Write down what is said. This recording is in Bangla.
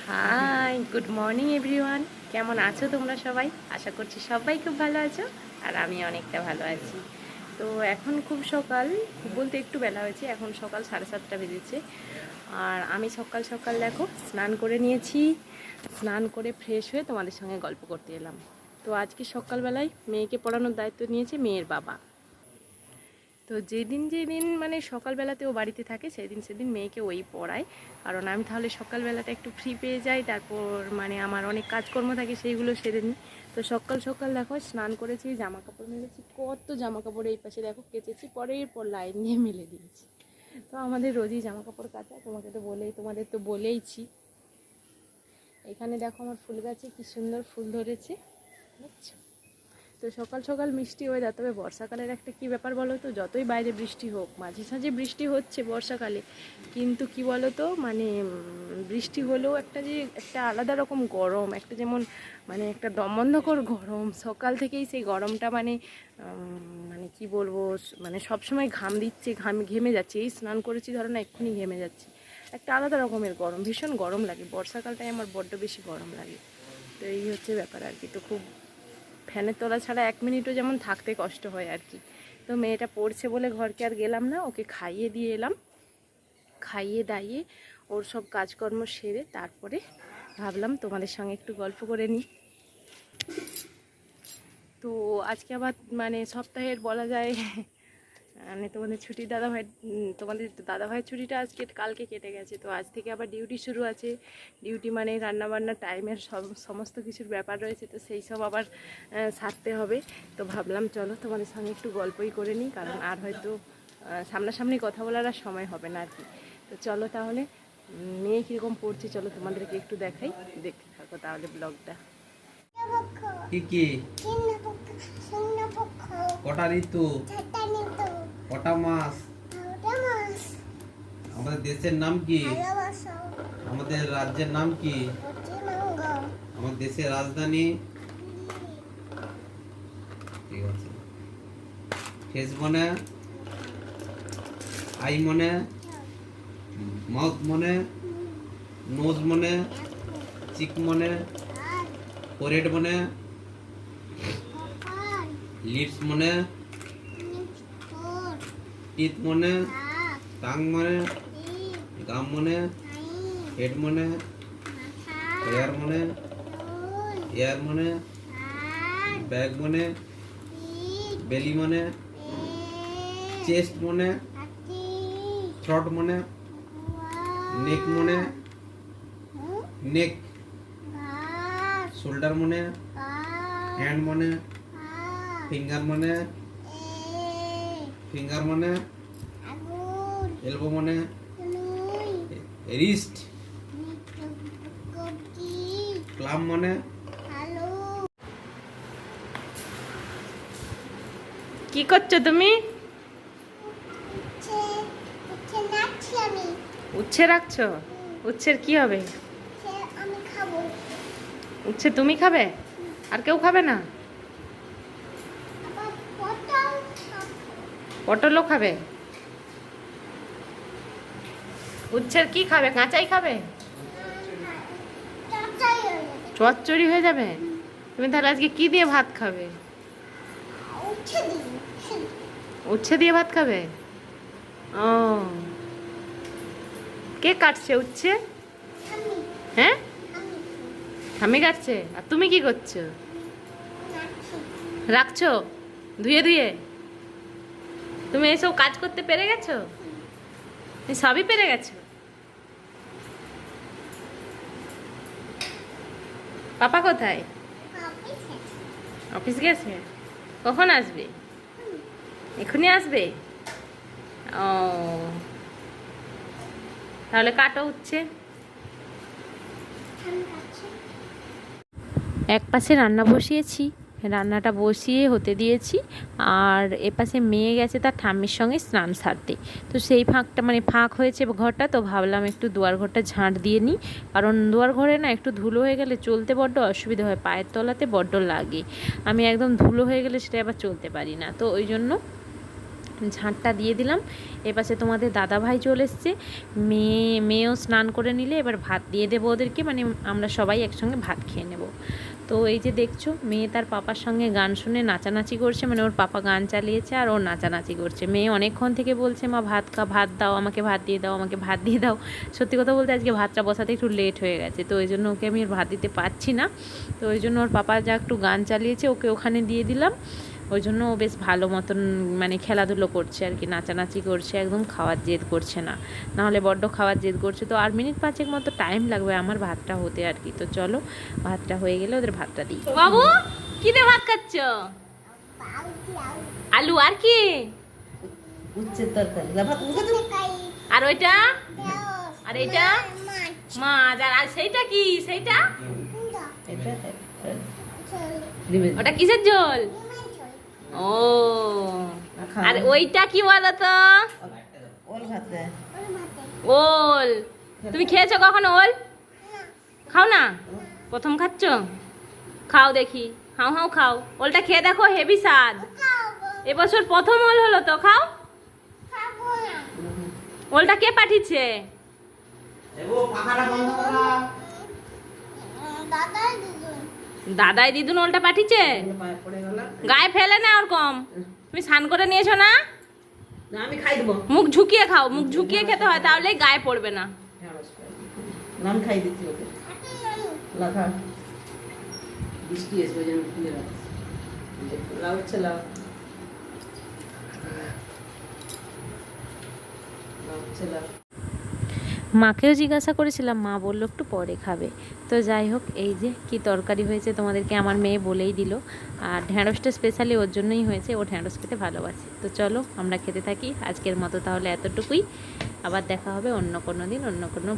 High, good morning everyone. কেমন আছো তোমরা সবাই? আশা করছি সবাই খুব ভালো আছো, আর আমি অনেকটা ভালো আছি। তো এখন খুব সকাল, বলতে একটু বেলা হয়েছে, এখন সকাল 7:30 বেজেছে। আর আমি সকাল সকাল দেখো স্নান করে নিয়েছি। স্নান করে ফ্রেশ হয়ে তোমাদের সঙ্গে গল্প করতে এলাম। তো আজকে সকালবেলায় মেয়েকে পড়ানোর দায়িত্ব নিয়েছে মেয়ের বাবা। তো যেদিন যেদিন মানে সকালবেলাতে ও বাড়িতে থাকে সেদিন সেদিন মেয়েকে ওই পড়ায়, কারণ আমি তাহলে সকালবেলাটা একটু ফ্রি পেয়ে যাই। তারপর মানে আমার অনেক কাজকর্ম থাকে, সেইগুলো সেরে নিই। তো সকাল সকাল দেখো স্নান করেছি, জামা কাপড় মেলেছি, কত জামা কাপড় এই পাশে দেখো কেচেছি, পরের পর লাইন দিয়ে মেলে দিয়েছি। তো আমাদের রোজই জামা কাপড় কাচা, তোমাদের তো বলেইছি। এখানে দেখো আমার ফুল গাছে কি সুন্দর ফুল ধরেছে, বুঝছো? তো সকাল সকাল মিষ্টি ওয়েদার। তবে বর্ষাকালের একটা কি ব্যাপার বলো তো, যতই বাইরে বৃষ্টি হোক, মাঝে সাঝে বৃষ্টি হচ্ছে বর্ষাকালে, কিন্তু কি বলো তো মানে বৃষ্টি হলেও একটা আলাদা রকম গরম, একটা যেমন মানে একটা দমবন্ধকর গরম সকাল থেকেই, সেই গরমটা মানে মানে কি বলবো, মানে সবসময় ঘাম দিচ্ছে, ঘেমে যাচ্ছে। এই স্নান করেছি ধরো না, এক্ষুনি ঘেমে যাচ্ছে। একটা আলাদা রকমের গরম, ভীষণ গরম লাগে। বর্ষাকালটাই আমার বড্ড বেশি গরম লাগে। তো এই হচ্ছে ব্যাপার আর কি। তো খুব ফ্যানের তলা ছাড়া 1 মিনিটও যেমন থাকতে কষ্ট হয় আর কি। তো মেয়েটা পড়ছে বলে ঘরকে আর গেলাম না, ওকে খাইয়ে দিয়ে এলাম। খাইয়ে দাইয়ে ওর সব কাজকর্ম সেরে তারপরে ভাবলাম তোমাদের সঙ্গে একটু গল্প করে নিই। তো আজকে আবার মানে সপ্তাহের বলা যায় মানে তোমাদের দাদাভাইয়ের ছুটিটা কালকে কেটে গেছে। তো আজ থেকে আবার ডিউটি শুরু আছে। ডিউটি মানে রান্নাবান্না, টাইমের সমস্ত কিছুর ব্যাপার রয়েছে, তো সেই সব আবার সারতে হবে। তো ভাবলাম চলো তোমাদের সঙ্গে একটু গল্পই করে নিই, কারণ আর হয়তো সামনাসামনি কথা বলার আর সময় হবে না আর কি। তো চলো তাহলে মেয়ে কীরকম পড়ছে চলো তোমাদেরকে একটু দেখাই, দেখতে থাকো তাহলে ব্লগটা। কি কি কটা ঋতু, কটা মাস, আমাদের দেশের নাম কি, আমাদের রাজ্যের নাম কি, আমাদের দেশের রাজধানী, ঠিক আছে। ফেস মনে, আই মনে, মাউথ মনে, নোজ মনে, চিক মনে, ফোরহেড মনে, লিপস মনে, টিথ মনে, টাং মনে, গাম মনে, হেড মনে, হেয়ার মনে, এয়ার মনে, ব্যাগ মনে, বেলি মনে, চেস্ট মনে, থ্রট মনে, নেক মনে, নেক, শোল্ডার মনে, হ্যান্ড মনে, ফিঙ্গার মনে, এলবো মনে, রিস্ট, ক্লাম মনে। কি করছো তুমি? উচ্ছে রাখছো? উচ্ছের কি হবে? উচ্ছে তুমি খাবে? আর কেউ খাবে না? পটলও খাবে? উচ্ছের কি খাবে? কাঁচাই খাবে? চচ্চড়ি হয়ে যাবে? তুমি তাহলে আজকে কি দিয়ে ভাত খাবে? উচ্ছে দিয়ে ভাত খাবে? ও, কে কাটছে উচ্ছে? হ্যাঁ, ঠাম্মি কাটছে। আর তুমি কি করছো? রাখছো ধুয়ে ধুয়ে? তুমি এইসব কাজ করতে পেরে গেছো? সবই পেরে গেছো? পাপা কোথায়? অফিস গেছে। কখন আসবে? এখনই আসবে? ও, তাহলে কাটো উচ্ছে। এক পাশে রান্না বসিয়েছি, রান্নাটা বসিয়ে হতে দিয়েছি, আর এপাশে মেয়ে গেছে তার ঠাম্মির সঙ্গে স্নান সারতে। তো সেই ফাঁকটা মানে ফাঁক হয়েছে ঘরটা, তো ভাবলাম একটু দুয়ার ঘরটা ঝাঁট দিয়ে নিই, কারণ দুয়ার ঘরে না একটু ধুলো হয়ে গেলে চলতে বড্ড অসুবিধা হয়, পায়ের তলাতে বড্ড লাগে। আমি একদম ধুলো হয়ে গেলে সেটা আবার চলতে পারি না, তো ওই জন্য ঝাঁটটা দিয়ে দিলাম। এপাশে তোমাদের দাদাভাই চলে এসছে, মেয়েও স্নান করে নিলে এবার ভাত দিয়ে দেবো ওদেরকে, মানে আমরা সবাই একসঙ্গে ভাত খেয়ে নেব। তো এই যে দেখছো মেয়ে তার পাপার সঙ্গে গান শুনে নাচানাচি করছে, মানে ওর পাপা গান চালিয়েছে আর ও নাচানাচি করছে। মেয়ে অনেকক্ষণ থেকে বলছে মা ভাত দাও, আমাকে ভাত দিয়ে দাও, আমাকে ভাত দিয়ে দাও। সত্যি কথা বলতে আজকে ভাতটা বসাতে একটু লেট হয়ে গেছে, তো ওই জন্য ওকে আমি আর ভাত দিতে পারছি না। তো ওই জন্য ওর পাপা যা একটু গান চালিয়েছে ওকে ওখানে দিয়ে দিলাম। ওই জন্য ও বেশ ভালো মতন মানে খেলাধুলো করছে আর কি, নাচানাচি করছে, একদম খাওয়ার জেদ করছে না, নাহলে বড্ড খাওয়ার জেদ করছে। তো আর মিনিট 5 মতো টাইম লাগবে আমার ভাতটা হতে আর কি। তো চলো ভাতটা হয়ে গেলে ওদের ভাতটা দিই। বাবু কি দিয়ে ভাত খাচ্ছ? আলু আর কি? উচ্ছের তরকারি লাফা আর ওইটা? আর এইটা মাছ। আর সেইটা কি? সেইটা এটা ওটা কিসের ঝোল? ও আর ওইটা কি বলো তো? ওল ভাতে ওল। তুমি খেয়েছো কখনো ওল? খাও না, প্রথম খাচ্ছ? খাও দেখি, হাও হাও খাও, ওলটা খেয়ে দেখো, হেভি স্বাদ। এবছর প্রথম ওল হলো তো, খাও। ওলটা কে পাঠিয়েছে? দাদাই দিদুন ওলটা পাঠিয়েছে। পায়ে পড়ে গেল গায়ে ফেলে না ওরকম। তুমি স্নান করে নিয়েছো না? না আমি খাই দেবো মুখ ঝুঁকিয়ে খাও, মুখ ঝুঁকিয়ে খেতে হয়, তাহলে গায়ে পড়বে না। নাম খাই দিচ্ছি ওকে লাখা বৃষ্টি এসবে যেন খুলে রাখছি লাউ হচ্ছে লাউ লাউ হচ্ছে লাউ মাকেও জিজ্ঞাসা করেছিলাম, মা বললো একটু পরে খাবে। তো যাই হোক, এই যে কি তরকারি হয়েছে তোমাদেরকে আমার মেয়ে বলেই দিল। আর ঢ্যাঁড়সটা স্পেশালি ওর জন্যই হয়েছে, ও ঢ্যাঁড়স খেতে ভালোবাসে। তো চলো আমরা খেতে থাকি, আজকের মতো তাহলে এতটুকুই। আবার দেখা হবে অন্য কোনো দিন অন্য কোনো